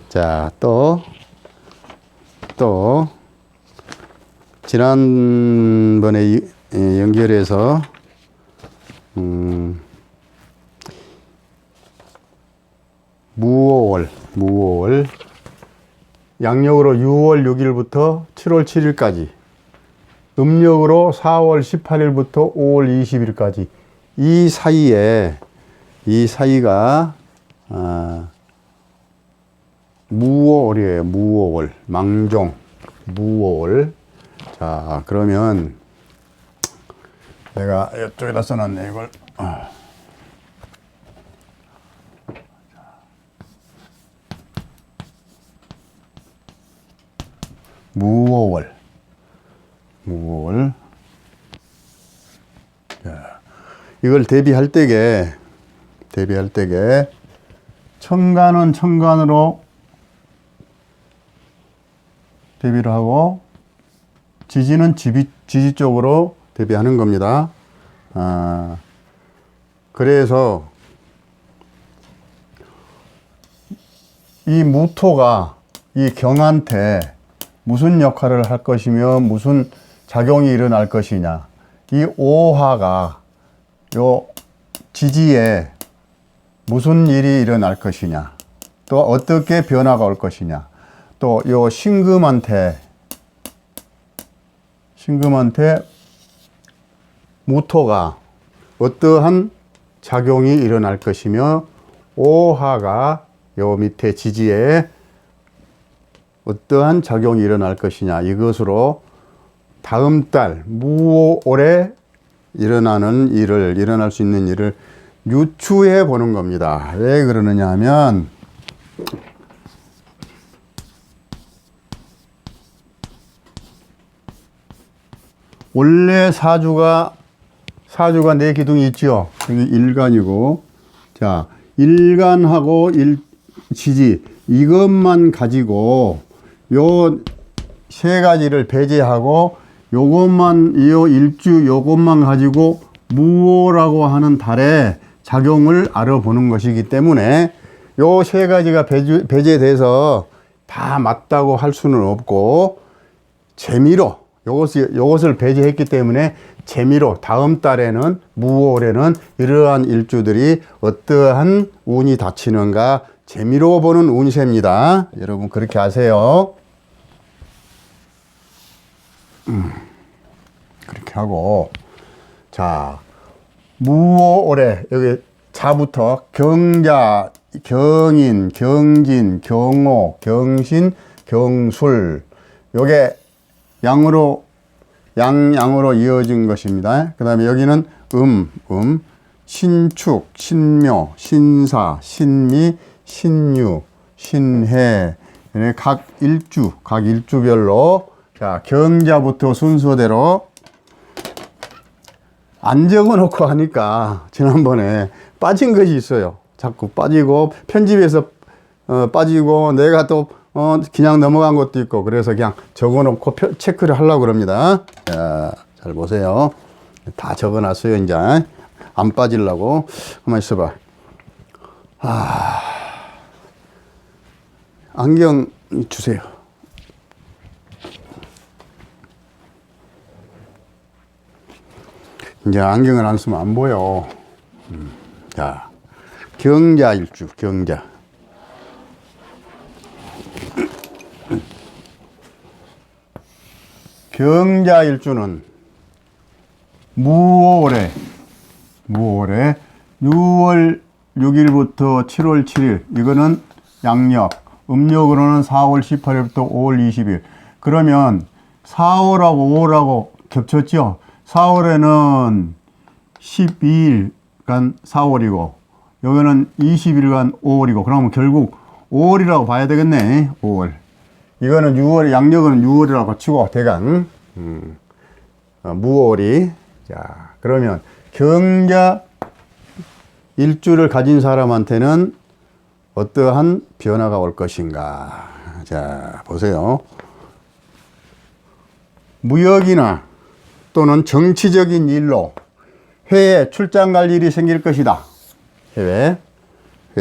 자, 또 지난번에 연결해서 무오월 양력으로 6월 6일부터 7월 7일까지, 음력으로 4월 18일부터 5월 20일까지 이 사이가 무오월이에요. 무오월, 망종, 무오월. 자, 그러면 내가 이쪽에다 써놨네, 이걸. 무오월. 자, 이걸 대비할 때게 천간은 천간으로 대비를 하고, 지지는 지지 쪽으로 대비하는 겁니다. 그래서 이 무토가 이 경한테 무슨 역할을 할 것이며 무슨 작용이 일어날 것이냐, 이 오화가 요 지지에 무슨 일이 일어날 것이냐, 또 어떻게 변화가 올 것이냐, 또 요 신금한테 무토가 어떠한 작용이 일어날 것이며, 오화가 요 밑에 지지에 어떠한 작용이 일어날 것이냐, 이것으로 다음 달 무오월에 일어날 수 있는 일을 유추해 보는 겁니다. 왜 그러느냐 하면, 원래 사주가 네 기둥이 있죠. 여기 일간이고, 자, 일간하고 지지, 이것만 가지고 요 세 가지를 배제하고 요것만, 요 일주 요것만 가지고 무오라고 하는 달의 작용을 알아보는 것이기 때문에, 요 세 가지가 배제돼서 다 맞다고 할 수는 없고, 재미로 요것을 배제했기 때문에 재미로 다음 달에는, 무오월에는 이러한 일주들이 어떠한 운이 닥치는가 재미로 보는 운세입니다. 여러분 그렇게 아세요. 그렇게 하고, 자, 무오월에 여기 자부터 경자, 경인, 경진, 경호, 경신, 경술, 요게 양으로 이어진 것입니다. 그 다음에 여기는 신축, 신묘, 신사, 신미, 신유, 신해, 각 일주별로, 자, 경자부터 순서대로 안 적어 놓고 하니까 지난번에 빠진 것이 있어요. 자꾸 빠지고, 편집에서 빠지고, 내가 또 그냥 넘어간 것도 있고, 그래서 그냥 적어 놓고 체크를 하려고 그럽니다. 자, 잘 보세요. 다 적어 놨어요. 이제 안 빠지려고. 가만 있어봐. 안경 주세요. 이제 안경을 안 쓰면 안 보여. 자, 경자일주, 경자일주는 무오월에 6월 6일부터 7월 7일, 이거는 양력, 음력으로는 4월 18일부터 5월 20일. 그러면 4월하고 5월하고 겹쳤죠. 4월에는 12일간 4월이고, 여기는 20일간 5월이고, 그러면 결국 5월이라고 봐야 되겠네. 5월. 이거는 6월, 양력은 6월이라고 치고, 대강. 무월이. 자, 그러면 경자 일주를 가진 사람한테는 어떠한 변화가 올 것인가. 자, 보세요. 무역이나 또는 정치적인 일로 해외 출장 갈 일이 생길 것이다. 해외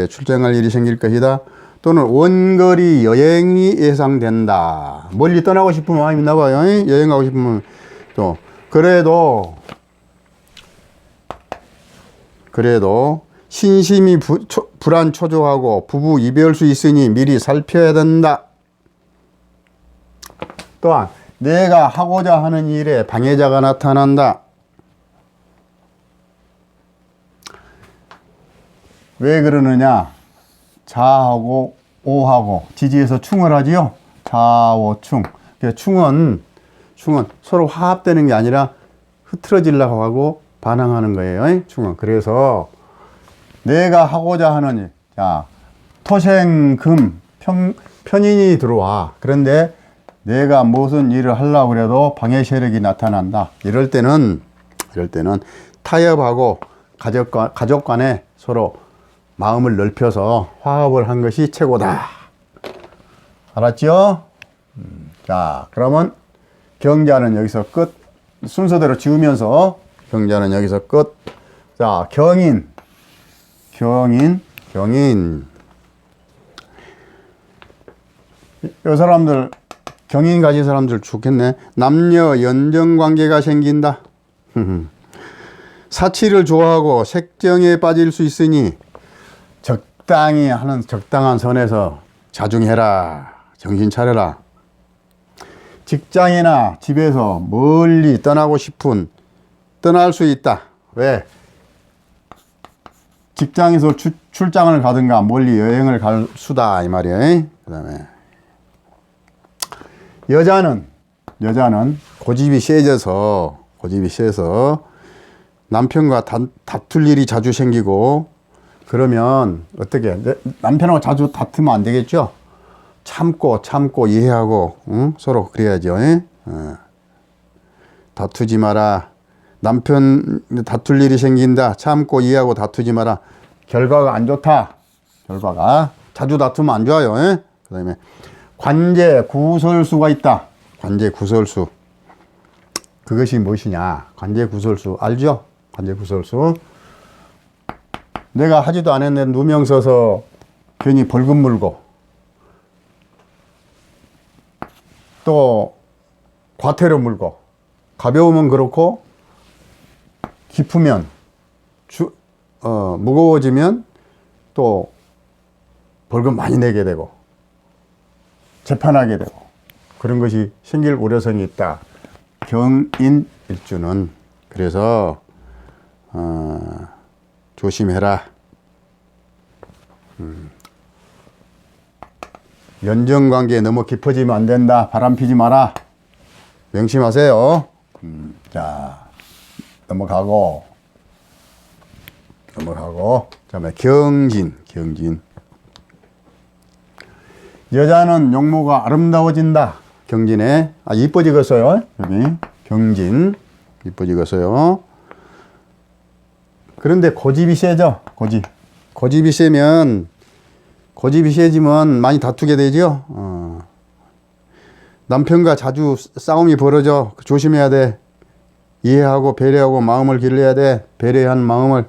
출장할 일이 생길 것이다. 또는 원거리 여행이 예상된다. 멀리 떠나고 싶으면 마음이 있나 봐요. 여행 가고 싶으면 또 그래도 신심이 불안 초조하고 부부 이별수 있으니 미리 살펴야 된다. 또한 내가 하고자 하는 일에 방해자가 나타난다. 왜 그러느냐? 자하고 오하고 지지에서 충을 하지요. 자오충. 충은 서로 화합되는 게 아니라 흐트러지려고 하고 반항하는 거예요. 충은. 그래서 내가 하고자 하는 일, 자, 토생금 편인이 들어와. 그런데 내가 무슨 일을 하려고 그래도 방해 세력이 나타난다. 이럴 때는 타협하고 가족 간에 서로 마음을 넓혀서 화합을 한 것이 최고다. 알았죠? 자, 그러면 경자는 여기서 끝. 순서대로 지우면서 경자는 여기서 끝. 자, 경인. 이 사람들, 경인 가진 사람들 좋겠네. 남녀 연정 관계가 생긴다. 사치를 좋아하고 색정에 빠질 수 있으니 적당히 하는 적당한 선에서 자중해라. 정신 차려라. 직장이나 집에서 멀리 떠나고 싶은 떠날 수 있다. 왜? 직장에서 출장을 가든가 멀리 여행을 갈 수다 이 말이에요. 그 다음에 여자는 고집이 세져서 남편과 다툴 일이 자주 생기고 그러면 어떻게 남편하고 자주 다투면 안 되겠죠? 참고 이해하고 서로 그래야죠. 다투지 마라. 남편 다툴 일이 생긴다. 참고 이해하고 다투지 마라. 결과가 안 좋다. 결과가 자주 다투면 안 좋아요. 그 다음에 관제 구설수가 있다. 관제 구설수. 그것이 무엇이냐? 관제 구설수 알죠? 관제 구설수. 내가 하지도 않았는데 누명 써서 괜히 벌금 물고 또 과태료 물고 가벼우면 그렇고 깊으면 무거워지면 또 벌금 많이 내게 되고 재판하게 되고 그런 것이 생길 우려성이 있다. 경인일주는 그래서 조심해라. 연정관계에 너무 깊어지면 안 된다. 바람 피지 마라. 명심하세요. 자, 넘어가고 그다음에 경진. 여자는 용모가 아름다워진다. 경진에 이뻐지겠어요. 여기 경진 이뻐지겠어요. 그런데 고집이 세죠. 고집이 세지면 많이 다투게 되죠. 남편과 자주 싸움이 벌어져. 조심해야 돼. 이해하고 배려하고 마음을 길러야 돼. 배려한 마음을.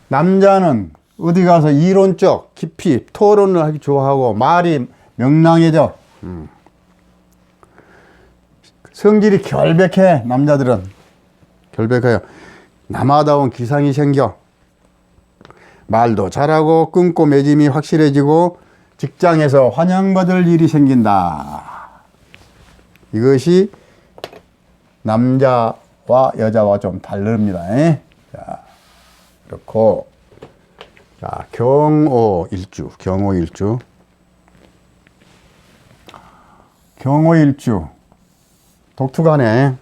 남자는 어디 가서 이론적 깊이 토론을 하기 좋아하고 말이 명랑해져. 성질이 결백해. 남자들은 결백해요. 남아다운 기상이 생겨. 말도 잘하고 끊고 맺음이 확실해지고 직장에서 환영받을 일이 생긴다. 이것이 남자와 여자와 좀 다릅니다. 자, 그렇고 자, 경오일주. 독특하네.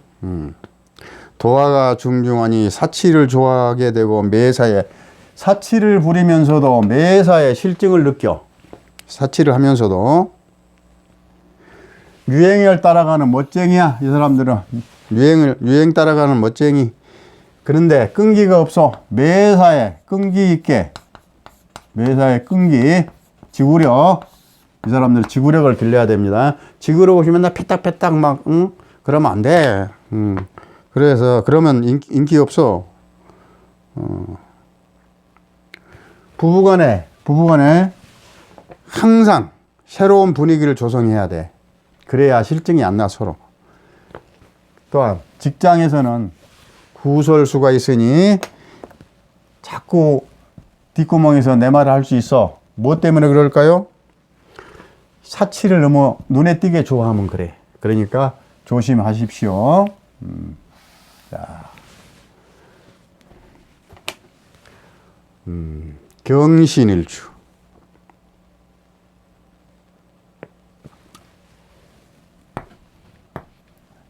도화가 중중하니 사치를 좋아하게 되고 매사에 사치를 부리면서도 매사에 실증을 느껴. 사치를 하면서도 유행을 따라가는 멋쟁이야. 이 사람들은 유행 따라가는 멋쟁이. 그런데 끈기가 없어. 매사에 끈기 있게, 매사에 끈기, 지구력. 이 사람들 지구력을 길러야 됩니다. 지구력 오시면 나 패딱패딱 막 그러면 안 돼. 그래서 그러면 인기 없어. 부부간에 항상 새로운 분위기를 조성해야 돼. 그래야 실증이 안 나, 서로. 또한 직장에서는 구설수가 있으니 자꾸 뒷구멍에서 내 말을 할 수 있어. 뭐 때문에 그럴까요? 사치를 너무 눈에 띄게 좋아하면 그래. 그러니까 조심하십시오. 자. 경신일주.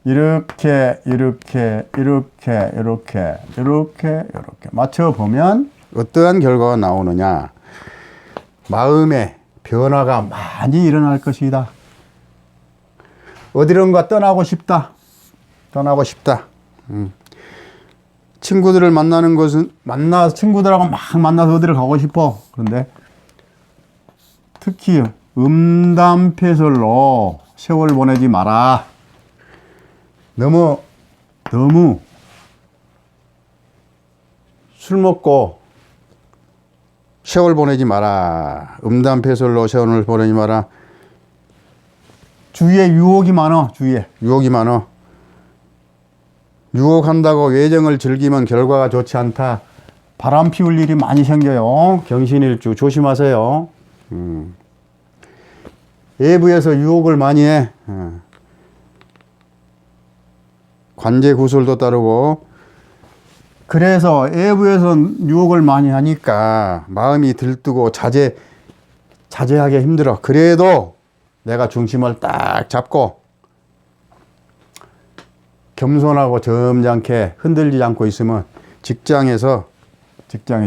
이렇게 맞춰보면 어떠한 결과가 나오느냐. 마음의 변화가 많이 일어날 것이다. 어디론가 떠나고 싶다. 친구들을 만나는 것은 친구들하고 막 만나서 어디를 가고 싶어. 그런데 특히 음담패설로 세월 보내지 마라. 너무 술 먹고 세월 보내지 마라. 음담패설로 세월을 보내지 마라. 주위에 유혹이 많아. 유혹한다고 외정을 즐기면 결과가 좋지 않다. 바람 피울 일이 많이 생겨요. 경신일주 조심하세요. 외부에서 유혹을 많이 해. 관제구설도 따르고. 그래서 외부에서 유혹을 많이 하니까 마음이 들뜨고 자제하기 힘들어. 그래도 내가 중심을 딱 잡고 겸손하고 점잖게 흔들리지 않고 있으면 직장에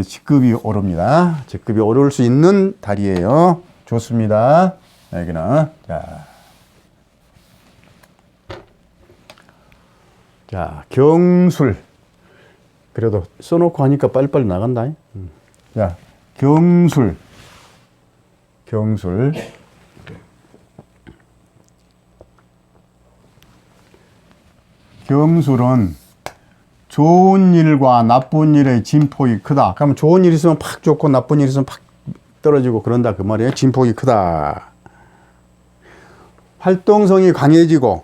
직급이 오릅니다. 직급이 오를 수 있는 달이에요. 좋습니다. 여기는 자, 경술. 그래도 써놓고 하니까 빨리빨리 나간다. 자, 경술. 경술은 좋은 일과 나쁜 일의 진폭이 크다. 그러면 좋은 일 있으면 팍 좋고 나쁜 일 있으면 팍 떨어지고 그런다 그 말이에요. 진폭이 크다. 활동성이 강해지고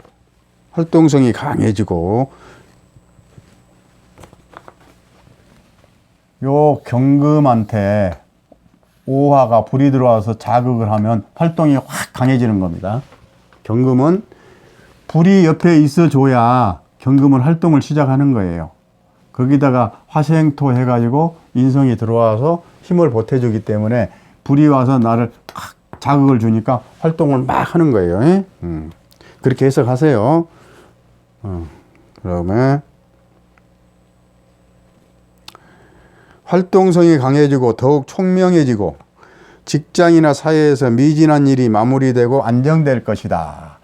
요 경금한테 오화가 불이 들어와서 자극을 하면 활동이 확 강해지는 겁니다. 경금은 불이 옆에 있어줘야 경금은 활동을 시작하는 거예요. 거기다가 화생토 해가지고 인성이 들어와서 힘을 보태주기 때문에 불이 와서 나를 확 자극을 주니까 활동을 막 하는 거예요. 그렇게 해석하세요. 그다음에 활동성이 강해지고 더욱 총명해지고 직장이나 사회에서 미진한 일이 마무리되고 안정될 것이다.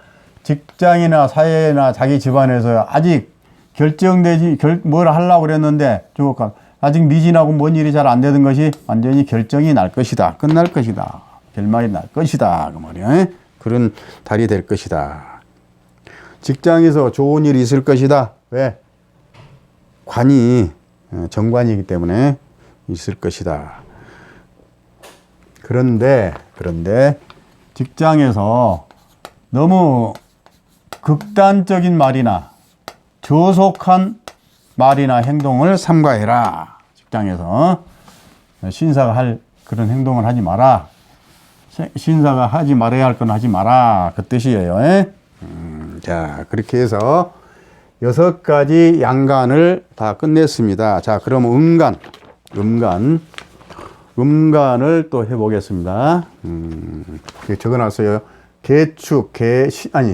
직장이나 사회나 자기 집안에서 아직 결정되지 뭘 하려고 그랬는데 아직 미진하고 뭔 일이 잘 안 되던 것이 완전히 결정이 날 것이다. 끝날 것이다. 결말이 날 것이다. 그 말이야. 그런 달이 될 것이다. 직장에서 좋은 일이 있을 것이다. 왜? 관이 정관이기 때문에 있을 것이다. 그런데 직장에서 너무 극단적인 말이나 저속한 말이나 행동을 삼가해라. 직장에서 신사가 할 그런 행동을 하지 마라. 신사가 하지 말아야 할 건 하지 마라. 그 뜻이에요. 자, 그렇게 해서 6가지 양간을 다 끝냈습니다. 자, 그럼 음간을 또 해보겠습니다. 적어놨어요. 개축,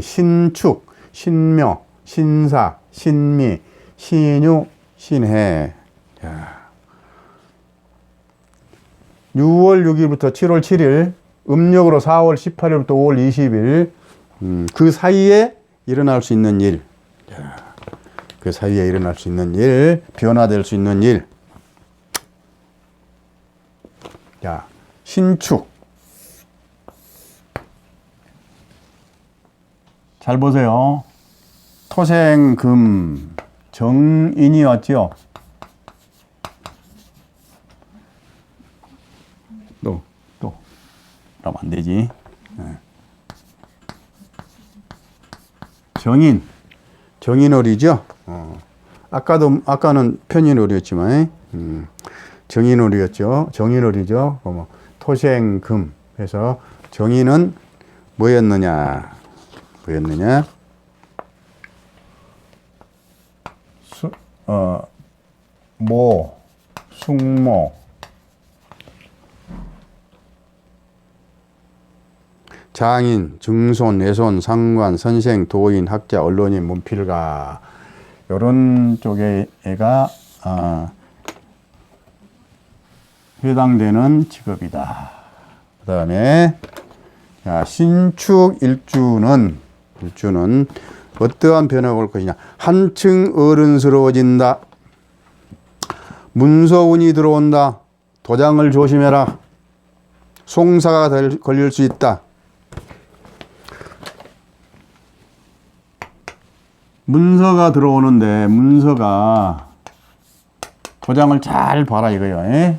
신축, 신묘, 신사, 신미, 신유, 신해. 자. 6월 6일부터 7월 7일, 음력으로 4월 18일부터 5월 20일, 그 사이에 일어날 수 있는 일, 그 사이에 일어날 수 있는 일, 변화될 수 있는 일. 자, 신축. 잘 보세요. 토생금, 정인이 왔죠. 또. 그러면 안 되지. 정인오리죠. 아까는 편인오리였지만, 정인오리였죠. 정인오리죠. 뭐, 토생금 해서 정인은 뭐였느냐? 숙모, 장인, 증손, 외손, 상관, 선생, 도인, 학자, 언론인, 문필가 요런 쪽에 애가 해당되는 직업이다. 그 다음에 신축 일주는 어떠한 변화가 올 것이냐. 한층 어른스러워진다. 문서운이 들어온다. 도장을 조심해라. 송사가 걸릴 수 있다. 문서가 들어오는데 문서가 도장을 잘 봐라 이거요.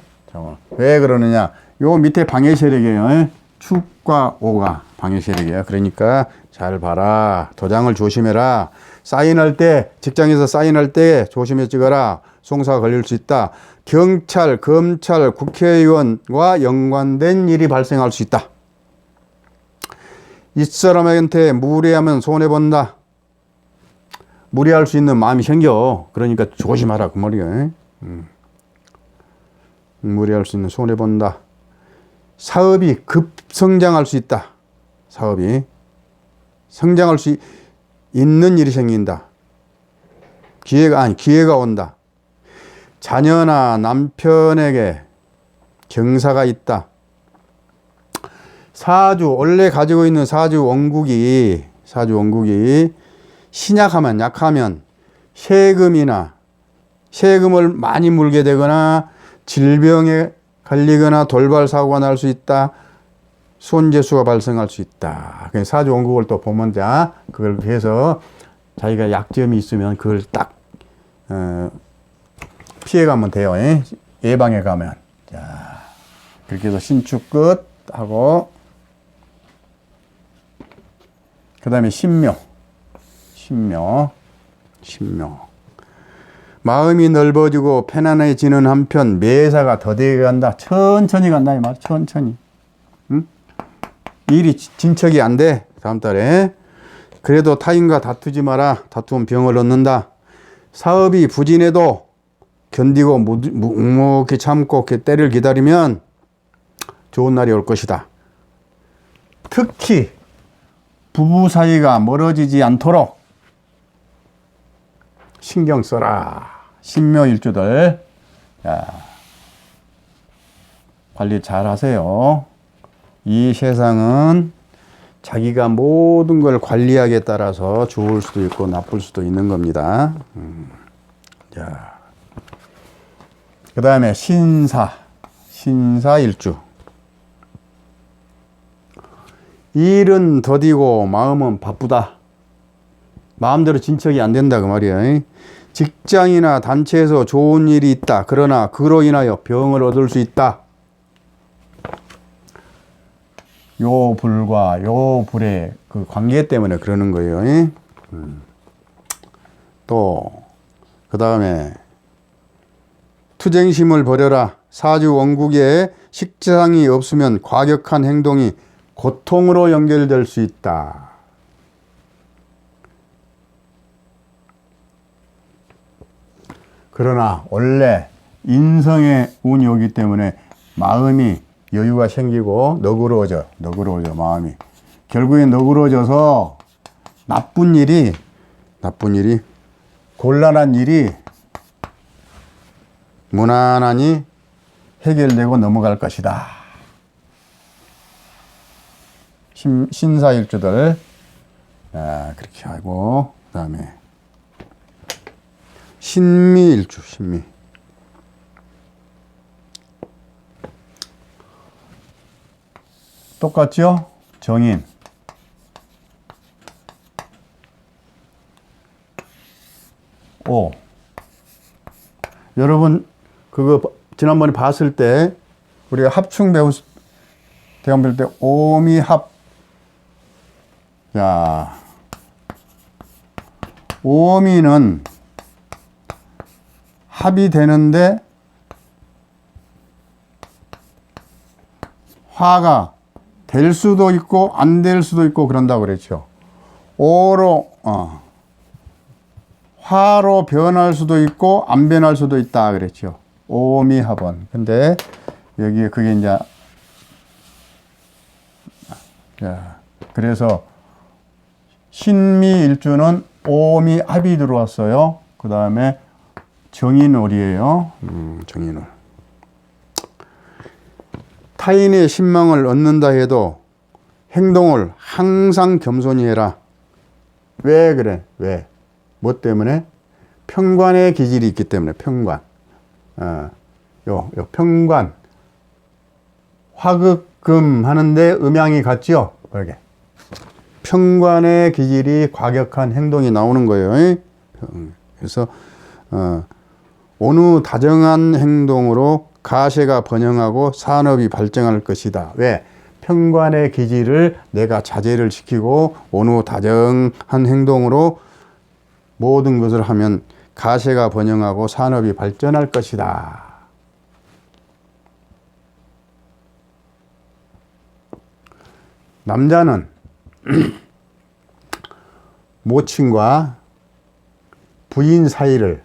왜 그러느냐? 요 밑에 방해 세력이에요. 축과 오가 방해 세력이에요. 그러니까 잘 봐라. 도장을 조심해라. 사인할 때, 직장에서 사인할 때 조심해 찍어라. 송사가 걸릴 수 있다. 경찰, 검찰, 국회의원과 연관된 일이 발생할 수 있다. 윗사람한테 무례하면 손해본다. 무례할 수 있는 마음이 생겨. 그러니까 조심하라 그 말이에요. 무례할 수 있는 손해본다. 사업이 급성장할 수 있다. 사업이 성장할 수 있는 일이 생긴다. 기회가 온다. 자녀나 남편에게 경사가 있다. 원래 가지고 있는 사주 원국이 신약하면 약하면 세금을 많이 물게 되거나 질병에 걸리거나 돌발 사고가 날 수 있다. 손재수가 발생할 수 있다. 사주 원국을 또 보면 그걸 해서 자기가 약점이 있으면 그걸 딱 피해가면 돼요. 예방해 가면. 자, 그렇게 해서 신축 끝 하고 그 다음에 신묘. 마음이 넓어지고 편안해지는 한편 매사가 더디게 간다. 천천히 간다 이 말. 천천히. 일이 진척이 안 돼. 다음 달에. 그래도 타인과 다투지 마라. 다투면 병을 얻는다. 사업이 부진해도 견디고 묵묵히 참고 때를 기다리면 좋은 날이 올 것이다. 특히 부부 사이가 멀어지지 않도록 신경 써라. 신묘일주들 관리 잘 하세요. 이 세상은 자기가 모든 걸 관리하기에 따라서 좋을 수도 있고 나쁠 수도 있는 겁니다. 자, 그 다음에 신사일주. 일은 더디고 마음은 바쁘다. 마음대로 진척이 안 된다 그 말이야. 직장이나 단체에서 좋은 일이 있다. 그러나 그로 인하여 병을 얻을 수 있다. 요 불과 요 불의 그 관계 때문에 그러는 거예요. 또 그 다음에 투쟁심을 버려라. 사주 원국에 식상이 없으면 과격한 행동이 고통으로 연결될 수 있다. 그러나 원래 인성의 운이 오기 때문에 마음이 여유가 생기고 너그러워져 마음이. 결국엔 너그러워져서 나쁜 일이 곤란한 일이 무난하니 해결되고 넘어갈 것이다. 신사일주들 그렇게 하고 그 다음에 신미일주. 똑같죠? 정인. 오. 여러분, 그거 지난번에 봤을 때 우리가 합충 대원 배울 때 오미합. 자, 오미는 합이 되는데 화가 될 수도 있고 안 될 수도 있고 그런다고 그랬죠. 오로 화로 변할 수도 있고 안 변할 수도 있다 그랬죠. 오미합은. 근데 여기에 그게 이제 자, 그래서 신미일주는 오미합이 들어왔어요. 그 다음에 정인월이에요. 정인월. 타인의 신망을 얻는다 해도 행동을 항상 겸손히 해라. 왜 그래? 왜? 뭐 때문에? 평관의 기질이 있기 때문에. 평관. 요 평관. 화극금 하는데 음양이 같죠? 이렇게. 평관의 기질이 과격한 행동이 나오는 거예요. 그래서 어느 다정한 행동으로 가세가 번영하고 산업이 발전할 것이다. 왜? 평관의 기질을 내가 자제를 시키고 어느 다정한 행동으로 모든 것을 하면 가세가 번영하고 산업이 발전할 것이다. 남자는 모친과 부인 사이를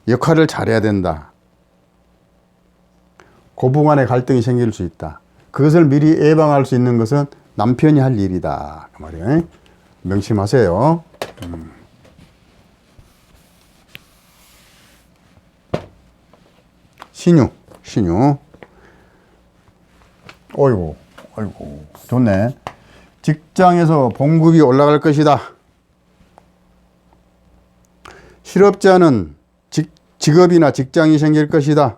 역할을 잘해야 된다. 고부간의 갈등이 생길 수 있다. 그것을 미리 예방할 수 있는 것은 남편이 할 일이다. 그 말이에요. 명심하세요. 신유. 어이구, 좋네. 직장에서 봉급이 올라갈 것이다. 실업자는 직업이나 직장이 생길 것이다.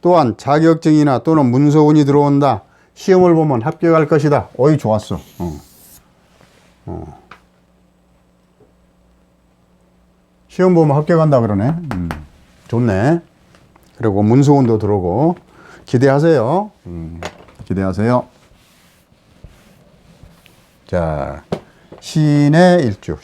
또한 자격증이나 또는 문서운이 들어온다. 시험을 보면 합격할 것이다. 어이, 좋았어. 시험 보면 합격한다 그러네. 좋네. 그리고 문서운도 들어오고. 기대하세요. 기대하세요. 자, 신의 일주.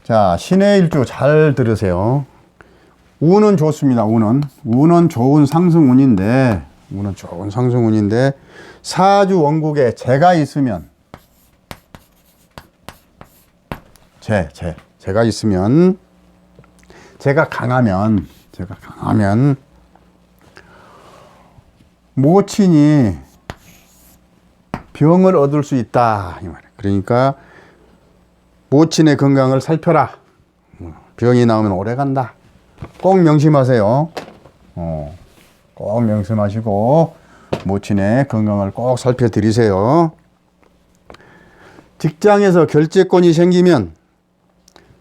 자, 신의 일주 잘 들으세요. 운은 좋습니다. 운은 좋은 상승운인데, 사주 원국에 재가 있으면, 재가 있으면, 재가 강하면 모친이 병을 얻을 수 있다. 이 말이에요. 그러니까 모친의 건강을 살펴라. 병이 나오면 오래 간다. 꼭 명심하세요. 꼭 명심하시고 모친의 건강을 꼭 살펴드리세요. 직장에서 결재권이 생기면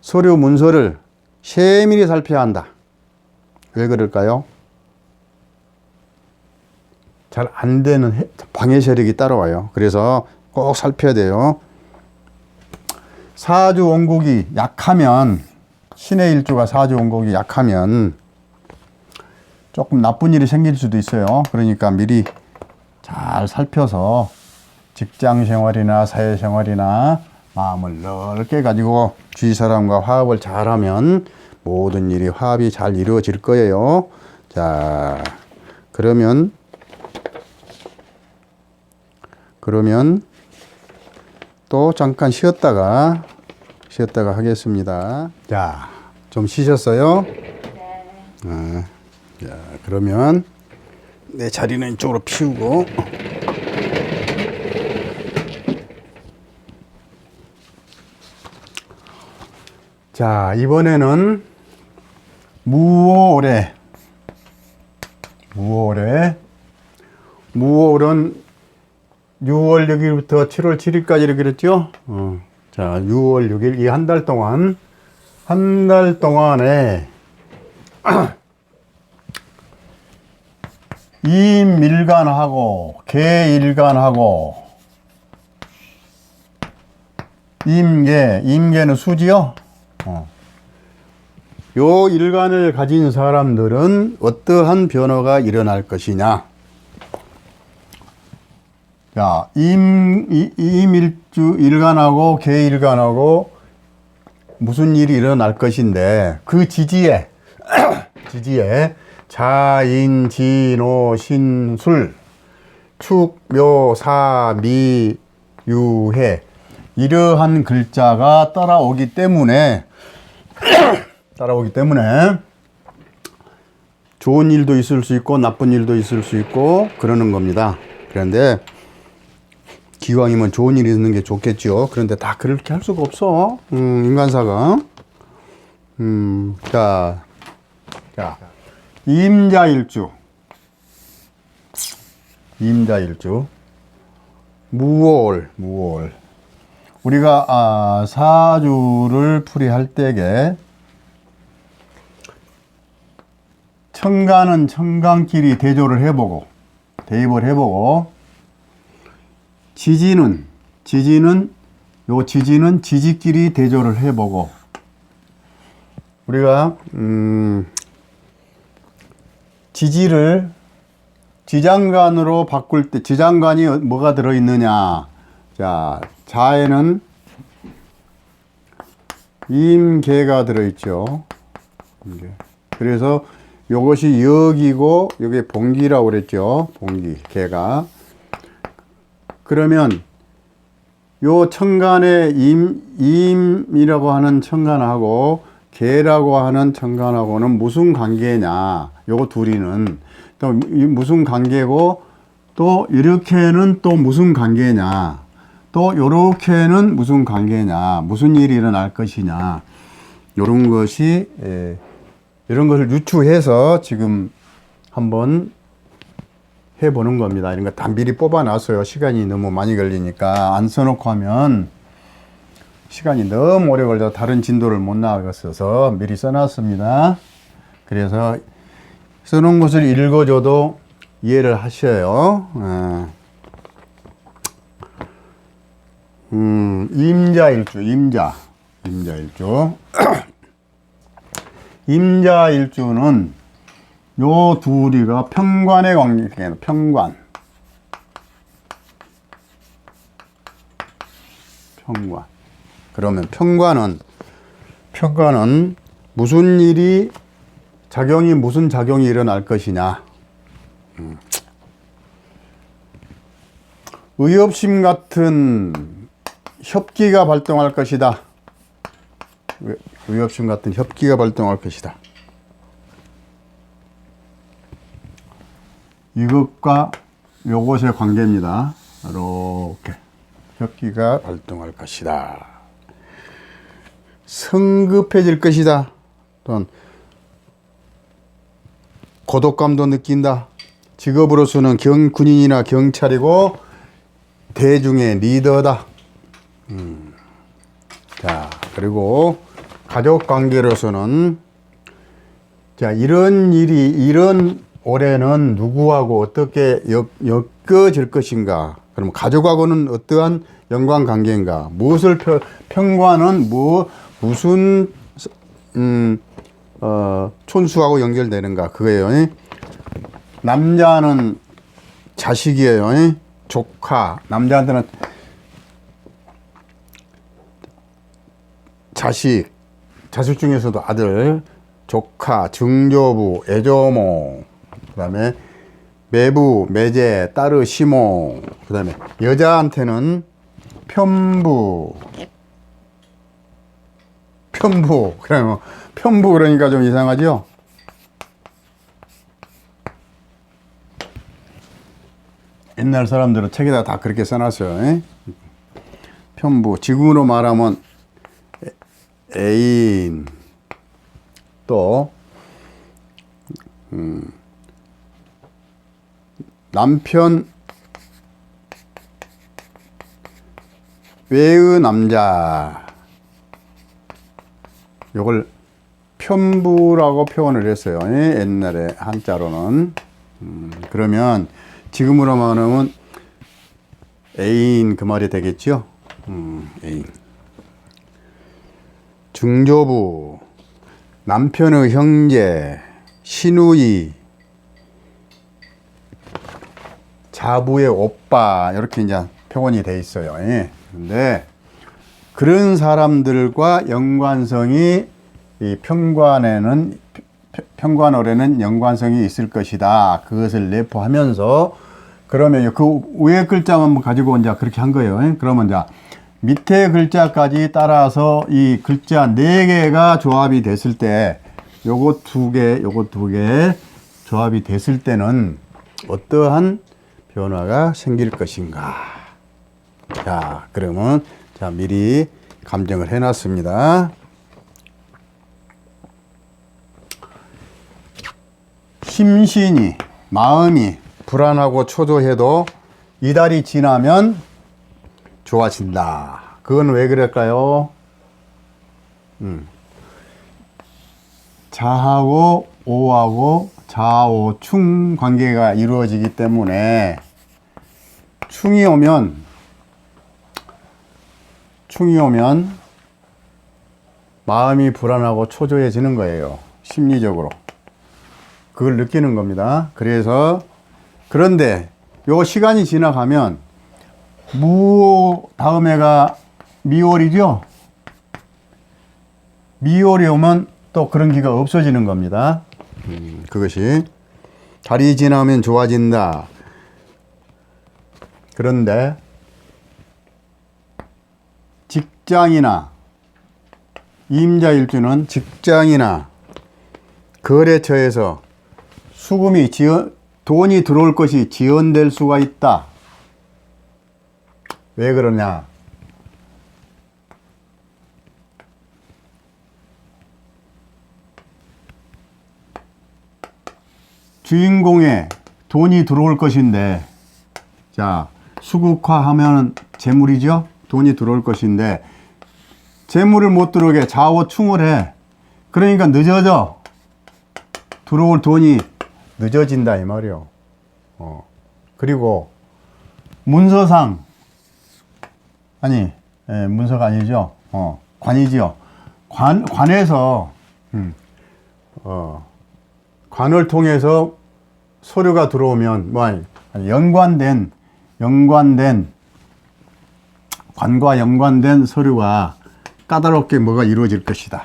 서류 문서를 세밀히 살펴야 한다. 왜 그럴까요? 잘 안 되는 방해 세력이 따라와요. 그래서 꼭 살펴야 돼요. 사주 원국이 약하면, 신의 일주가 사주 원국이 약하면 조금 나쁜 일이 생길 수도 있어요. 그러니까 미리 잘 살펴서 직장 생활이나 사회 생활이나 마음을 넓게 가지고 주위 사람과 화합을 잘하면 모든 일이 화합이 잘 이루어질 거예요. 자, 그러면 또 잠깐 쉬었다가 하겠습니다. 자, 좀 쉬셨어요? 네. 자, 그러면 내 자리는 이쪽으로 피우고. 자, 이번에는 무오래. 무오월은 6월 6일부터 7월 7일까지 이렇게 그랬죠? 자, 6월 6일, 이 한 달 동안에 이밀간하고 개일간하고 임계는 수지요. 요 일간을 가진 사람들은 어떠한 변화가 일어날 것이냐. 자, 임일주 일간하고 계일간하고 무슨 일이 일어날 것인데, 그 지지에 자인, 진호, 신술, 축, 묘, 사, 미, 유해, 이러한 글자가 따라오기 때문에 좋은 일도 있을 수 있고 나쁜 일도 있을 수 있고 그러는 겁니다. 그런데 기왕이면 좋은 일이 있는 게 좋겠죠. 그런데 다 그렇게 할 수가 없어. 인간사가. 자, 임자일주. 무월. 우리가 사주를 풀이할 때에 천간은 천간끼리 대입을 해보고 지지는 지지끼리 대조를 해보고 우리가 지지를 지장간으로 바꿀 때 지장간이 뭐가 들어있느냐. 자, 자에는 임계가 들어있죠. 그래서 요것이 역이고 요게 봉기라고 그랬죠. 봉기, 계가. 그러면 요 천간의 임이라고 하는 천간하고 계라고 하는 천간하고는 무슨 관계냐. 요거 둘이는 또 무슨 관계고 또 이렇게는 또 무슨 관계냐. 또 요렇게는 무슨 관계냐. 무슨 일이 일어날 것이냐. 요런 것이 이런 것을 유추해서 지금 한번 해보는 겁니다. 이런 거 다 미리 뽑아놨어요. 시간이 너무 많이 걸리니까. 안 써놓고 하면 시간이 너무 오래 걸려 다른 진도를 못 나가겠어서 미리 써놨습니다. 그래서 써놓은 것을 읽어줘도 이해를 하셔요. 임자일주. 임자일주는 요 둘이가 편관의 관계예요. 편관. 그러면 편관은 무슨 일이 무슨 작용이 일어날 것이냐. 의협심 같은 협기가 발동할 것이다. 의협심 같은 협기가 발동할 것이다. 이것과 요것의 관계입니다. 이렇게 협기가 발동할 것이다. 성급해질 것이다. 또는 고독감도 느낀다. 직업으로서는 군인이나 경찰이고 대중의 리더다. 자, 그리고 가족 관계로서는 자, 이런 올해는 누구하고 어떻게 엮어질 것인가? 그럼 가족하고는 어떠한 연관관계인가? 무엇을 편관은 무슨 촌수하고 연결되는가? 그거예요. 남자는 자식이에요. 조카. 남자한테는 자식 중에서도 아들, 조카, 증조부, 애조모, 그 다음에 매부, 매제, 딸의 시모, 그 다음에 여자한테는 편부. 그러면 편부 그러니까 좀 이상하죠? 옛날 사람들은 책에다 다 그렇게 써놨어요. 편부. 지금으로 말하면 애인, 또 남편 외의 남자, 요걸 편부라고 표현을 했어요. 옛날에 한자로는. 그러면 지금으로 말하면 애인 그 말이 되겠죠. 애인. 중조부, 남편의 형제, 시누이, 자부의 오빠 이렇게 이제 표현이 돼 있어요. 예. 근데 그런 사람들과 연관성이 이 편관어에는 연관성이 있을 것이다. 그것을 내포하면서 그러면 그 위에 글자만 가지고 이제 그렇게 한 거예요. 예. 그러면 이제 밑에 글자까지 따라서 이 글자 4개가 조합이 됐을 때 요거 2개, 요거 2개 조합이 됐을 때는 어떠한 변화가 생길 것인가. 자, 그러면 자, 미리 감정을 해 놨습니다. 심신이, 마음이 불안하고 초조해도 이달이 지나면 좋아진다. 그건 왜 그럴까요? 자하고 오하고 자오충 관계가 이루어지기 때문에 충이 오면 마음이 불안하고 초조해지는 거예요. 심리적으로. 그걸 느끼는 겁니다. 그래서 그런데 요 시간이 지나가면 무 다음 해가 미월이죠. 미월이 오면 또 그런 기가 없어지는 겁니다. 그것이 달이 지나면 좋아진다. 그런데 직장이나 임자일주는 직장이나 거래처에서 돈이 들어올 것이 지연될 수가 있다. 왜 그러냐? 주인공에 돈이 들어올 것인데, 자, 수국화하면 재물이죠? 돈이 들어올 것인데, 재물을 못 들어오게 좌우충을 해. 그러니까 늦어져. 들어올 돈이 늦어진다, 이 말이요. 그리고, 문서상, 아니, 문서가 아니죠. 관이지요. 관에서, 관을 통해서 서류가 들어오면, 관과 연관된 서류가 까다롭게 뭐가 이루어질 것이다.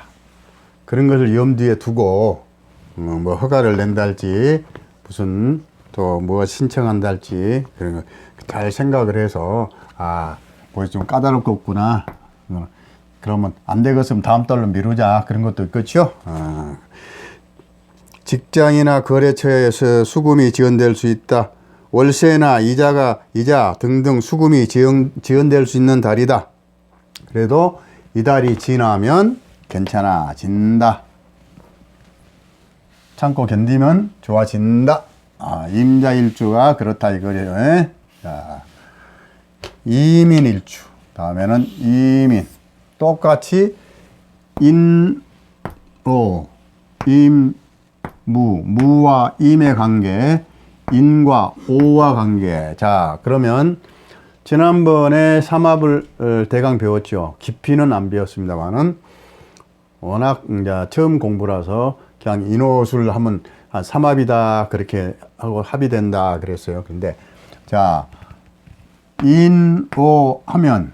그런 것을 염두에 두고, 뭐 허가를 낸달지, 무슨 또 뭐 신청한달지, 그런 거 잘 생각을 해서, 뭐 좀 까다롭겠구나. 그러면 안 되겠으면 다음 달로 미루자. 그런 것도 있겠죠. 직장이나 거래처에서 수금이 지연될 수 있다. 월세나 이자 등등 수금이 지연될 수 있는 달이다. 그래도 이 달이 지나면 괜찮아진다. 참고 견디면 좋아진다. 임자일주가 그렇다 이거예요. 자, 이민일주. 다음에는 이민. 똑같이 무와 임의 관계, 인과 오와 관계. 자, 그러면 지난번에 삼합을 대강 배웠죠. 깊이는 안 배웠습니다만은 워낙 이제 처음 공부라서 그냥 인호술 하면 삼합이다 그렇게 하고 합의된다 그랬어요. 근데 자, 인호하면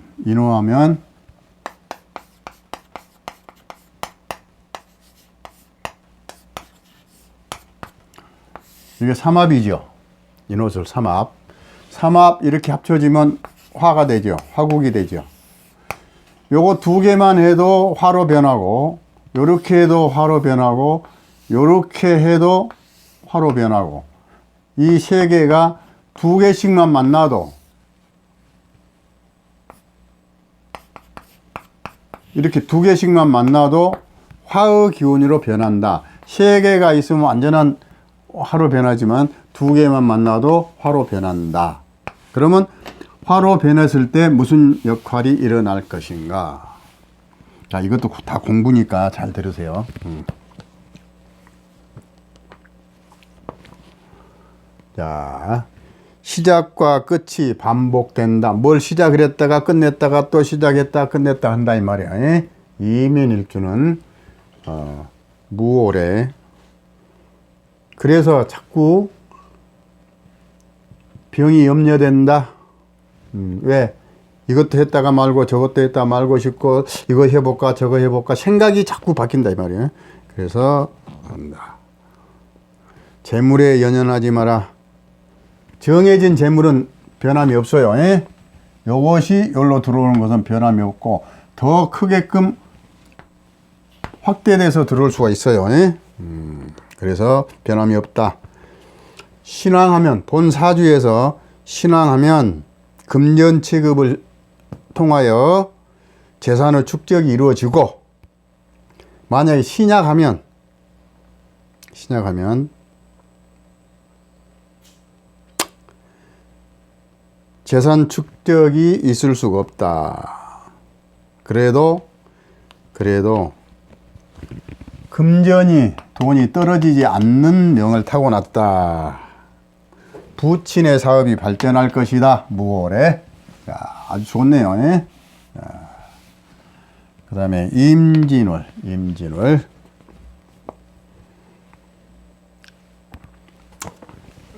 이게 삼합이죠. 인호술 삼합. 삼합 이렇게 합쳐지면 화가 되죠. 화국이 되죠. 요거 2개만 해도 화로 변하고, 요렇게 해도 화로 변하고, 요렇게 해도 화로 변하고, 이 3개가 2개씩만 만나도 이렇게 2개씩만 만나도 화의 기운으로 변한다. 3개가 있으면 완전한 화로 변하지만 2개만 만나도 화로 변한다. 그러면 화로 변했을 때 무슨 역할이 일어날 것인가? 자, 이것도 다 공부니까 잘 들으세요. 자, 시작과 끝이 반복된다. 뭘 시작을 했다가 끝냈다가 또 시작했다 끝냈다 한다 이 말이야. 이면일주는 무오래. 그래서 자꾸 병이 염려된다. 왜? 이것도 했다가 말고 저것도 했다가 말고 싶고 이거 해볼까 저거 해볼까 생각이 자꾸 바뀐다 이 말이에요. 그래서 한다. 재물에 연연하지 마라. 정해진 재물은 변함이 없어요. 예? 요것이 여기로 들어오는 것은 변함이 없고 더 크게끔 확대돼서 들어올 수가 있어요. 예? 그래서 변함이 없다. 신앙하면 본 사주에서 신앙하면 금전 취급을 통하여 재산의 축적이 이루어지고 만약에 신약하면 재산 축적이 있을 수가 없다. 그래도 금전이 돈이 떨어지지 않는 명을 타고났다. 부친의 사업이 발전할 것이다. 무월에. 아주 좋네요. 그 다음에 임진월.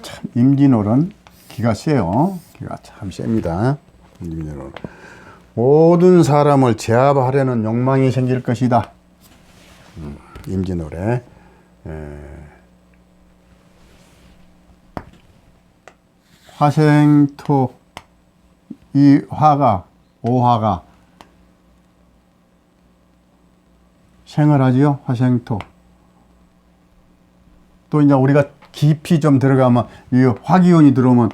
참, 임진월은 기가 세요. 기가 참 셉니다. 임진월. 모든 사람을 제압하려는 욕망이 생길 것이다. 임진월에. 화생토, 이 화가, 오화가 생을 하지요. 화생토. 또 이제 우리가 깊이 좀 들어가면 이 화기운이 들어오면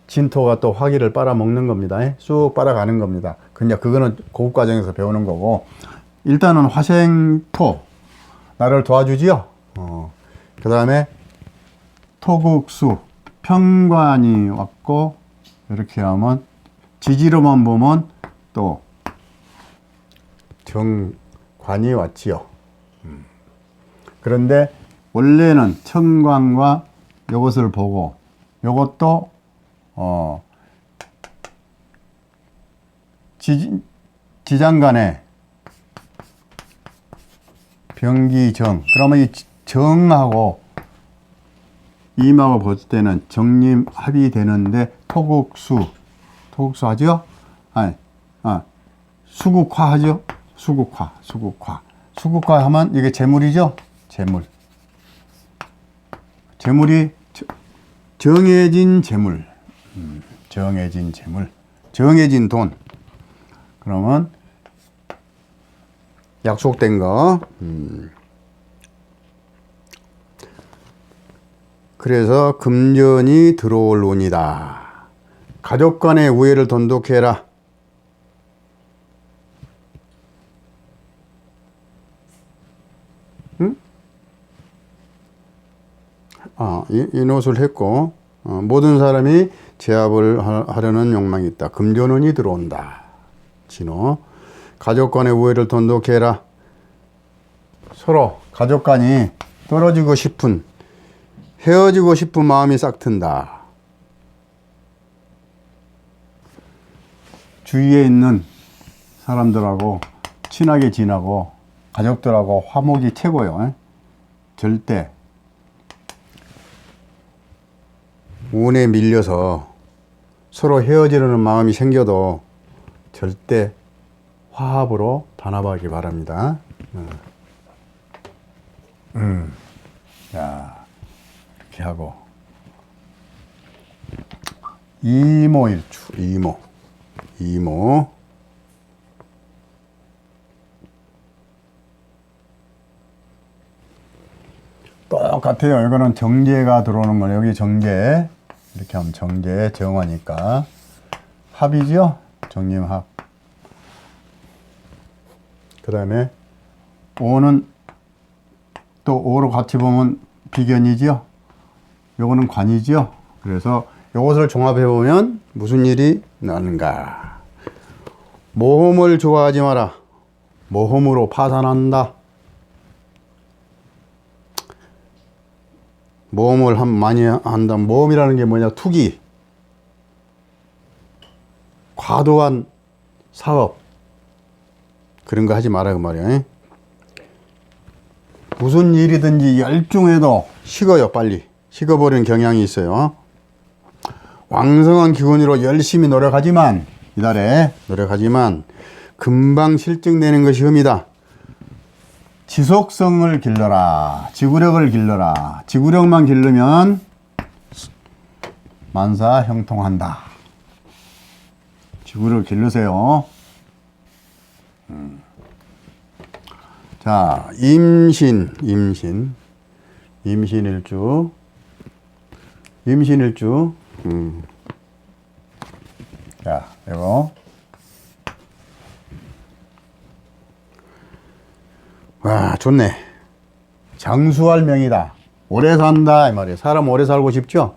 진토가 또 화기를 빨아먹는 겁니다. 쑥 빨아가는 겁니다. 그냥 그거는 고급 과정에서 배우는 거고, 일단은 화생토 나를 도와주지요. 그 다음에 토국수 편관이 왔고, 이렇게 하면 지지로만 보면 또 정관이 왔지요. 그런데 원래는 천관과 이것을 보고, 이것도 지장간에 병기정, 그러면 이 정하고 임하고 볼 때는 정림 합이 되는데 토국수 하죠? 수국화 하죠? 수국화 하면 이게 재물이죠? 재물이 정해진 재물, 정해진 돈. 그러면 약속된 거. 그래서 금전이 들어올 운이다. 가족 간의 우애를 돈독해라. 이 노릇을 했고, 모든 사람이 제압을 하려는 욕망이 있다. 금전운이 들어온다. 진호. 가족 간의 우애를 돈독해라. 서로 가족 간이 떨어지고 싶은, 헤어지고 싶은 마음이 싹 튼다. 주위에 있는 사람들하고 친하게 지내고 가족들하고 화목이 최고요. 절대 운에 밀려서 서로 헤어지려는 마음이 생겨도 절대 화합으로 단합하기 바랍니다. 자, 이렇게 하고 이모일주, 이모 똑같아요. 이거는 정제가 들어오는 거예요. 여기 정제, 이렇게 하면 정제, 정화니까 합이죠. 정림합. 그 다음에 오는 또 오로 같이 보면 비견이죠. 요거는 관이죠. 그래서 요것을 종합해 보면 무슨 일이 나는가. 모험을 좋아하지 마라. 모험으로 파산한다. 모험을 많이 한다. 모험이라는 게 뭐냐? 투기, 과도한 사업, 그런 거 하지 마라 그 말이야. 무슨 일이든지 열중해도 식어요. 빨리 식어버리는 경향이 있어요. 왕성한 기운으로 열심히 노력하지만 이달에 노력하지만 금방 실증내는 것이 흠이다. 지속성을 길러라. 지구력을 길러라. 지구력만 길르면 만사 형통한다. 지구력을 길르세요. 자, 임신일주. 자, 이거. 와, 좋네. 장수할 명이다. 오래 산다 이 말이에요. 사람 오래 살고 싶죠?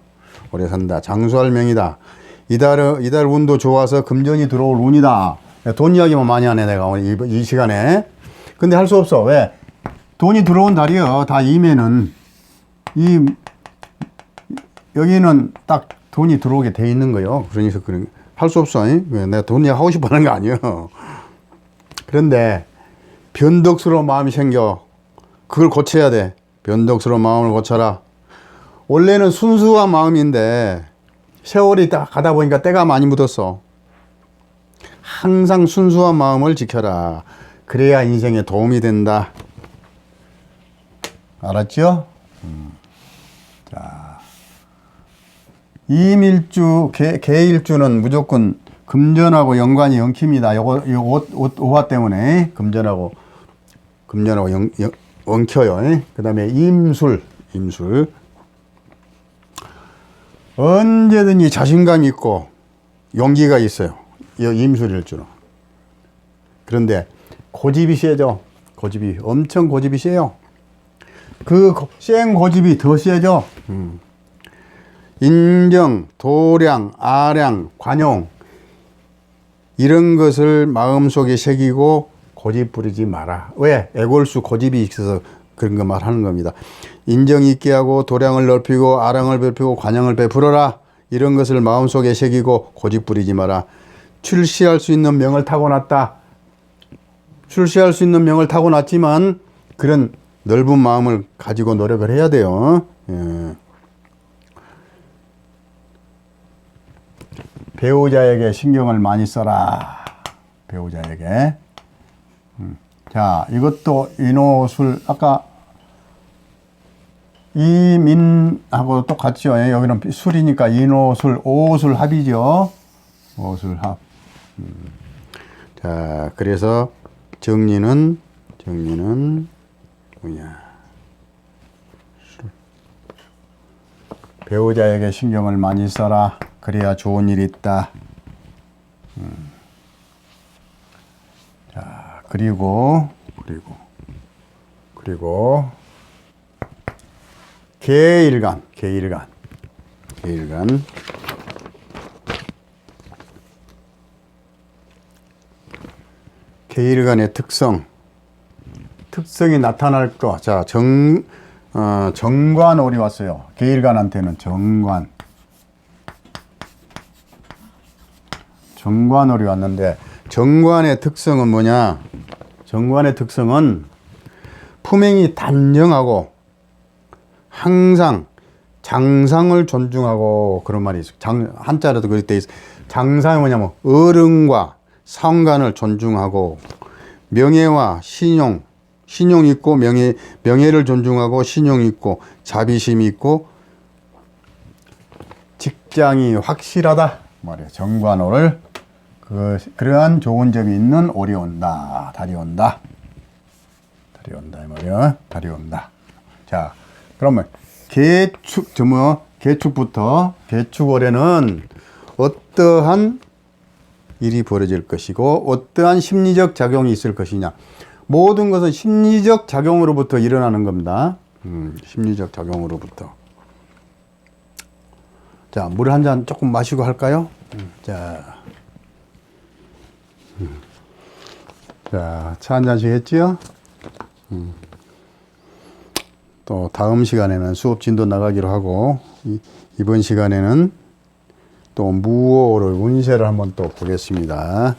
오래 산다. 장수할 명이다. 이달 운도 좋아서 금전이 들어올 운이다. 돈 이야기만 많이 하네 내가 오늘 이 시간에. 근데 할 수 없어. 왜? 돈이 들어온 달이요. 다 임에는 여기는 딱 돈이 들어오게 돼 있는 거예요. 그러니까 할 수 없어. 왜? 내가 돈 이야기 하고 싶어 하는 거 아니에요. 그런데 변덕스러운 마음이 생겨. 그걸 고쳐야 돼. 변덕스러운 마음을 고쳐라. 원래는 순수한 마음인데 세월이 딱 가다 보니까 때가 많이 묻었어. 항상 순수한 마음을 지켜라. 그래야 인생에 도움이 된다. 알았죠? 자, 임일주, 개일주는 무조건 금전하고 연관이 엉킵니다. 요거 오화 때문에 금전하고 엉켜요. 그 다음에 임술. 언제든지 자신감 있고 용기가 있어요. 임술일주는. 그런데 고집이 세죠. 엄청 고집이 세요. 그 센 고집이 더 세죠. 인정, 도량, 아량, 관용 이런 것을 마음속에 새기고 고집 부리지 마라. 왜? 애골수 고집이 있어서 그런 거 말하는 겁니다. 인정 있게 하고 도량을 넓히고 아량을 넓히고 관용을 베풀어라. 이런 것을 마음속에 새기고 고집 부리지 마라. 출시할 수 있는 명을 타고났다. 출시할 수 있는 명을 타고났지만 그런 넓은 마음을 가지고 노력을 해야 돼요. 예. 배우자에게 신경을 많이 써라. 배우자에게. 자, 이것도 인호술 아까 이민하고 똑같죠. 여기는 술이니까 인호술, 오술 합이죠. 오술 합. 자, 그래서 정리는 뭐냐? 배우자에게 신경을 많이 써라. 그래야 좋은 일이 있다. 자, 그리고 계일간. 계일간의 특성이 나타날 거. 자, 정관월이 왔어요. 계일간한테는 정관월이 왔는데 정관의 특성은 뭐냐? 정관의 특성은 품행이 단정하고 항상 장상을 존중하고 그런 말이 있어요. 한자로도 그렇게 돼 있어요. 장상이 뭐냐면 어른과 상관을 존중하고 명예와 신용 있고 명예를 존중하고 신용 있고 자비심이 있고 직장이 확실하다 말이에요. 정관월 그러한 좋은 점이 있는 올이 온다. 달이 온다 이 말이야. 달이 온다. 자, 그러면 계축부터 계축월에는 어떠한 일이 벌어질 것이고 어떠한 심리적 작용이 있을 것이냐. 모든 것은 심리적 작용으로부터 일어나는 겁니다. 심리적 작용으로부터. 자, 물 한 잔 조금 마시고 할까요? 자, 차 한 잔씩 했지요? 또 다음 시간에는 수업 진도 나가기로 하고 이번 시간에는 또 무오를 운세를 한번 또 보겠습니다.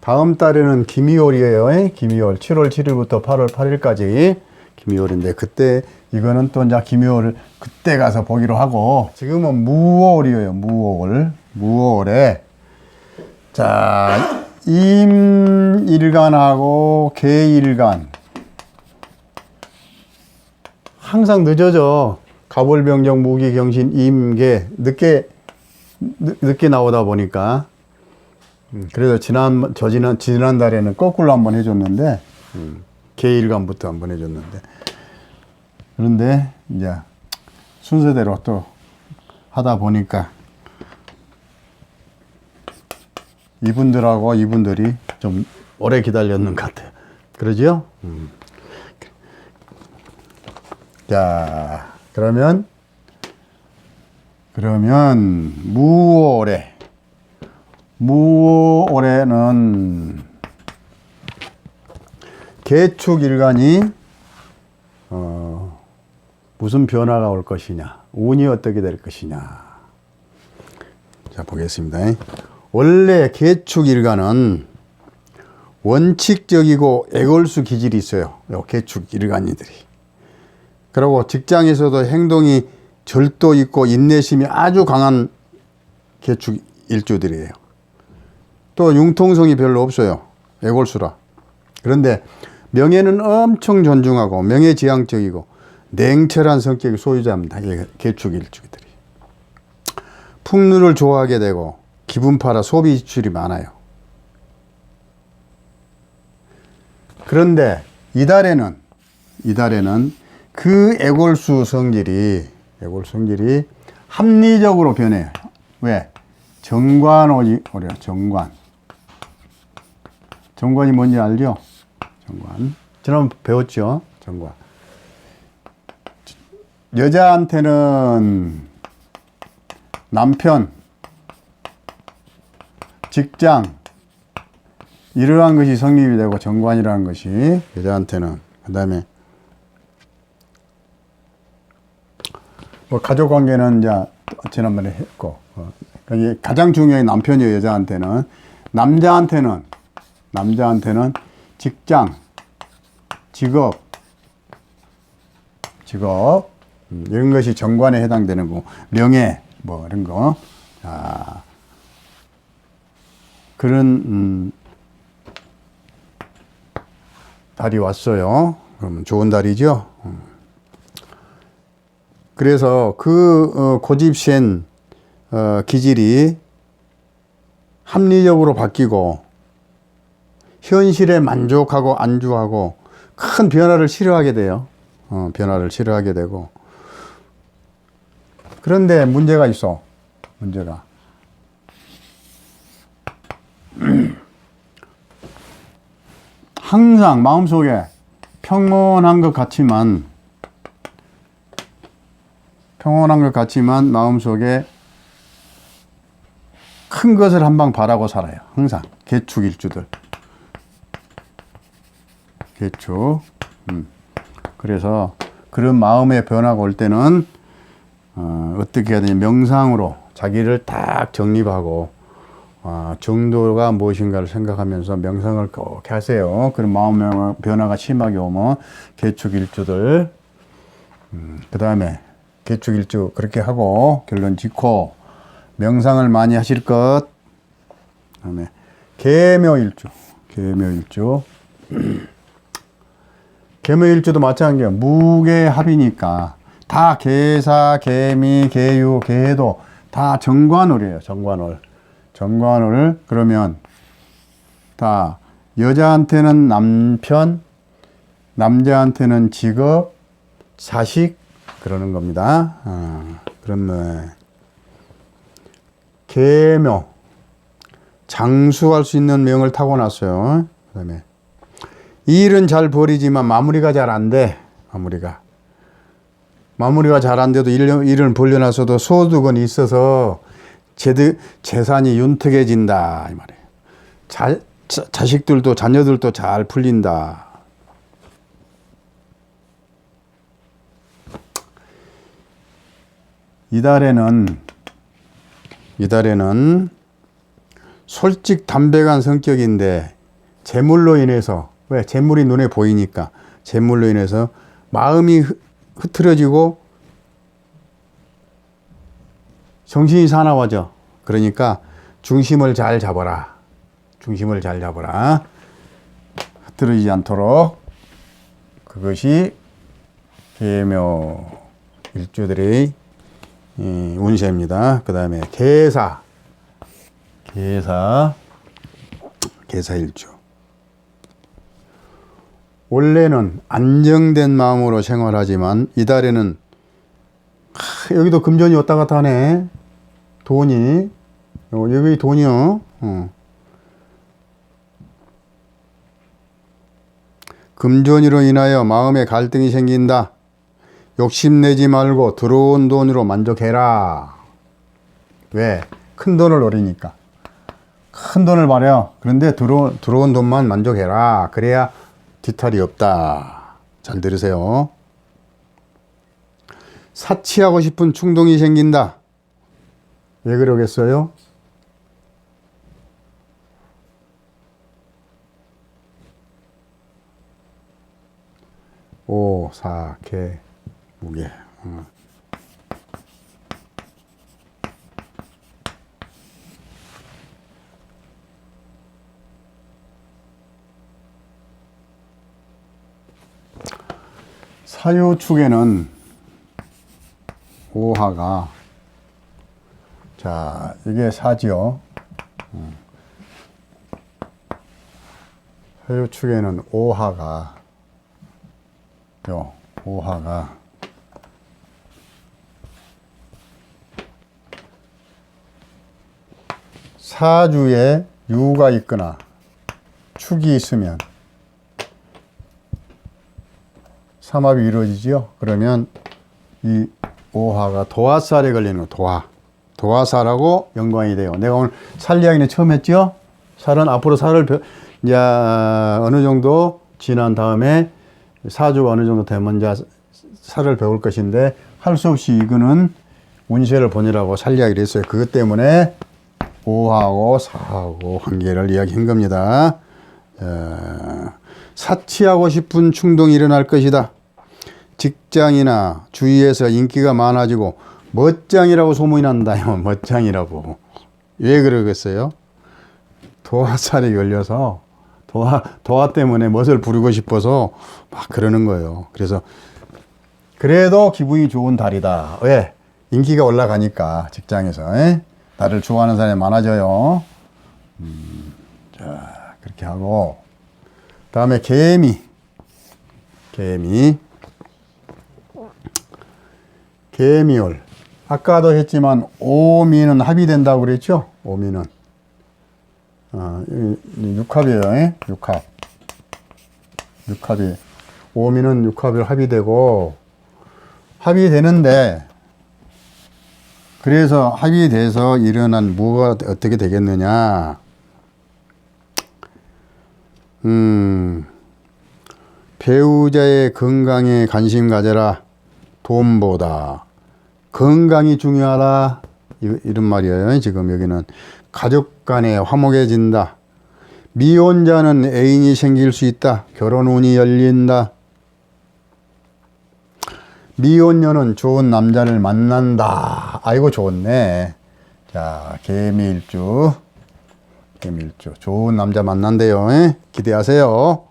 다음 달에는 김이월이에요. 김이월 7월 7일부터 8월 8일까지 김이월인데 그때 이거는 또 이제 김이월 그때 가서 보기로 하고 지금은 무월이에요. 무월에 자 임일간하고 계일간 항상 늦어져. 갑월병정 무기경신 임계 늦게 나오다 보니까 그래서 지난 달에는 거꾸로 한번 해줬는데 계일간부터 한번 해줬는데 그런데 이제 순서대로 또 하다 보니까 이분들이 좀 오래 기다렸는 것 같아요. 그러죠? 자, 그러면 무월에는 계축일간이 무슨 변화가 올 것이냐, 운이 어떻게 될 것이냐. 자, 보겠습니다. 원래 계축일간은 원칙적이고 애걸수 기질이 있어요. 요 계축일간이들이. 그리고 직장에서도 행동이 절도 있고 인내심이 아주 강한 계축일주들이에요. 또 융통성이 별로 없어요. 애골수라. 그런데 명예는 엄청 존중하고 명예지향적이고 냉철한 성격의 소유자입니다. 계축일주들이. 풍류를 좋아하게 되고 기분파라 소비 지출이 많아요. 그런데 이달에는 그 애골수 성질이 합리적으로 변해요. 왜? 정관이 오려. 정관이 뭔지 알죠? 정관. 지난번 배웠죠? 정관. 여자한테는 남편, 직장 이러한 것이 성립이 되고 정관이라는 것이 여자한테는 그 다음에 뭐 가족 관계는 이제 지난번에 했고 이게 가장 중요한 남편이에요. 여자한테는 남자한테는 직장, 직업 이런 것이 정관에 해당되는 거, 명예 뭐 이런 거. 그런 달이 왔어요. 그럼 좋은 달이죠. 그래서 그 고집센 기질이 합리적으로 바뀌고 현실에 만족하고 안주하고 큰 변화를 싫어하게 돼요. 변화를 싫어하게 되고. 그런데 문제가 있어. 문제가. 항상 마음속에 평온한 것 같지만 마음속에 큰 것을 한 방 바라고 살아요. 항상 계축일주들. 계축. 그래서 그런 마음의 변화가 올 때는 어떻게 해야 되냐, 명상으로 자기를 딱 정립하고 정도가 무엇인가를 생각하면서 명상을 꼭 하세요. 그런 마음의 변화가 심하게 오면 계축일주들, 그 다음에 계축일주 그렇게 하고 결론 짓고 명상을 많이 하실 것. 그다음에 계묘일주. 계묘일주도 마찬가지예요. 무계합이니까 다 계사, 계미, 계유, 계해도 다 정관월이에요. 정관월. 그러면 다 여자한테는 남편, 남자한테는 직업, 자식 그러는 겁니다. 그러면 계묘, 장수할 수 있는 명을 타고났어요. 그다음에 일은 잘 벌이지만 마무리가 잘 안 돼. 마무리가 잘 안 돼도 일을 벌려놔서도 소득은 있어서 재산이 윤택해진다 이 말이에요. 자식들도 자녀들도 잘 풀린다. 이달에는 솔직 담백한 성격인데 재물로 인해서, 왜? 재물이 눈에 보이니까. 재물로 인해서 마음이 흐트러지고 정신이 사나워져. 그러니까 중심을 잘 잡아라. 중심을 잘 잡아라. 흐트러지지 않도록. 그것이 계묘 일주들의 운세입니다. 그 다음에 계사 일주. 원래는 안정된 마음으로 생활하지만 이달에는 여기도 금전이 왔다 갔다 하네. 돈이 여기 돈이요. 금전으로 인하여 마음에 갈등이 생긴다. 욕심내지 말고 들어온 돈으로 만족해라. 왜? 큰 돈을 노리니까. 큰 돈을 말해요. 그런데 들어온 돈만 만족해라. 그래야 뒤탈이 없다. 잘 들으세요. 사치하고 싶은 충동이 생긴다. 왜 그러겠어요? 오, 사, 개, 무게. 사유축에는 오화가, 자, 이게 사지요. 사유축에는 오화가, 오화가 사주에 유가 있거나 축이 있으면 삼합이 이루어지지요. 그러면 이 오화가 도화살에 걸리는 거, 도화살하고 연관이 돼요. 내가 오늘 살 이야기는 처음 했죠. 살은 앞으로 살을 이제 어느 정도 지난 다음에 사주가 어느 정도 되면 이제 살을 배울 것인데 할 수 없이 이거는 운세를 보느라고 살 이야기를 했어요. 그것 때문에 오하고 사하고 관계를 이야기한 겁니다. 사치하고 싶은 충동이 일어날 것이다. 직장이나 주위에서 인기가 많아지고 멋장이라고 소문이 난다요. 멋장이라고. 왜 그러겠어요? 도화살이 걸려서 도화 때문에 멋을 부리고 싶어서 막 그러는 거예요. 그래서 그래도 기분이 좋은 달이다. 왜? 인기가 올라가니까 직장에서 나를 좋아하는 사람이 많아져요. 자, 그렇게 하고 다음에 개미월. 아까도 했지만 오미는 합이 된다고 그랬죠. 오미는 육합이에요. 육합이 오미는 육합을 합이 되고 합이 되는데 그래서 합이 돼서 일어난 뭐가 어떻게 되겠느냐. 배우자의 건강에 관심 가져라. 돈보다 건강이 중요하다. 이런 말이에요. 지금 여기는 가족 간에 화목해진다. 미혼자는 애인이 생길 수 있다. 결혼 운이 열린다. 미혼녀는 좋은 남자를 만난다. 아이고 좋네. 자, 개미일주. 좋은 남자 만난대요. 기대하세요.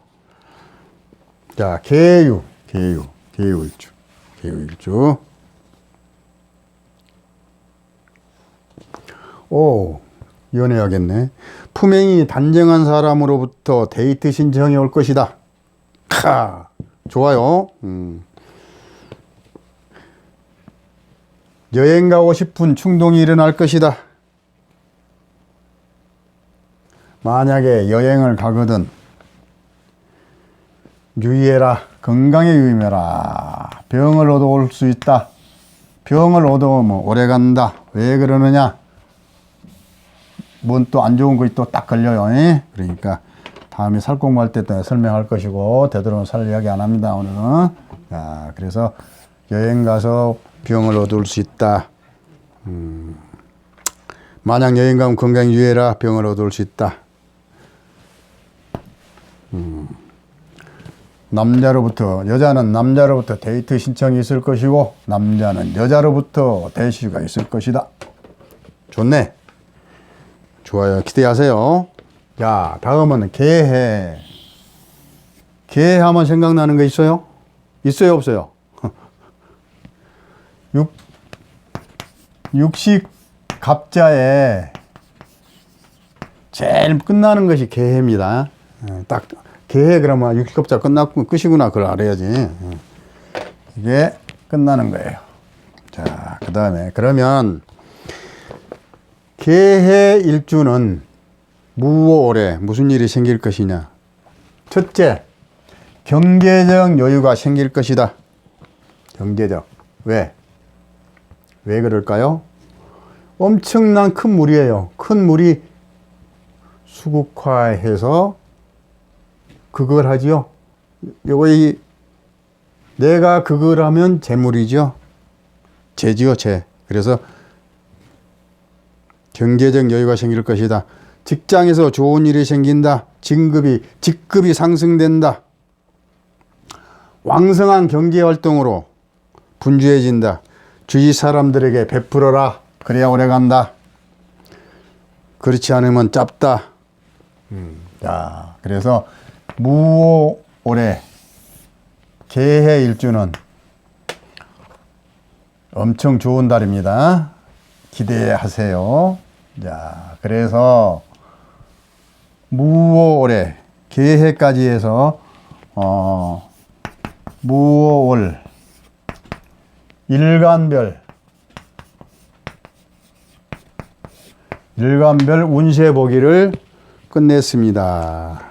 자, 개유일주. 오, 연애하겠네. 품행이 단정한 사람으로부터 데이트 신청이 올 것이다. 좋아요. 여행 가고 싶은 충동이 일어날 것이다. 만약에 여행을 가거든 유의해라. 건강에 유의해라. 병을 얻어올 수 있다. 병을 얻어오면 오래 간다. 왜 그러느냐? 뭔 또 안 좋은 것이 또 딱 걸려요. 그러니까 다음에 살 공부할 때 또 설명할 것이고 되도록 살 이야기 안 합니다. 오늘은. 자, 그래서 여행 가서 병을 얻을 수 있다. 만약 여행 가면 건강에 유의해라. 병을 얻을 수 있다. 여자는 남자로부터 데이트 신청이 있을 것이고, 남자는 여자로부터 대시가 있을 것이다. 좋네. 좋아요. 기대하세요. 자, 다음은 개해. 개하면 생각나는 거 있어요? 있어요, 없어요? 육식 갑자에 제일 끝나는 것이 개해입니다. 딱 개해 그러면 육식갑자 끝이구나 그걸 알아야지. 이게 끝나는 거예요. 자, 그 다음에 그러면 개해 일주는 무오올해 무슨 일이 생길 것이냐. 첫째, 경제적 여유가 생길 것이다. 경제적. 왜 그럴까요? 엄청난 큰 물이에요. 큰 물이 수국화해서 그걸 하지요. 내가 그걸 하면 재물이죠. 재지요, 재. 그래서 경제적 여유가 생길 것이다. 직장에서 좋은 일이 생긴다. 직급이 상승된다. 왕성한 경제 활동으로 분주해진다. 주위 사람들에게 베풀어라. 그래야 오래 간다. 그렇지 않으면 짧다. 자, 그래서 무오올해 개해 일주는 엄청 좋은 달입니다. 기대하세요. 자, 그래서 무오올해 개해까지 해서 무오올 일간별 운세 보기를 끝냈습니다.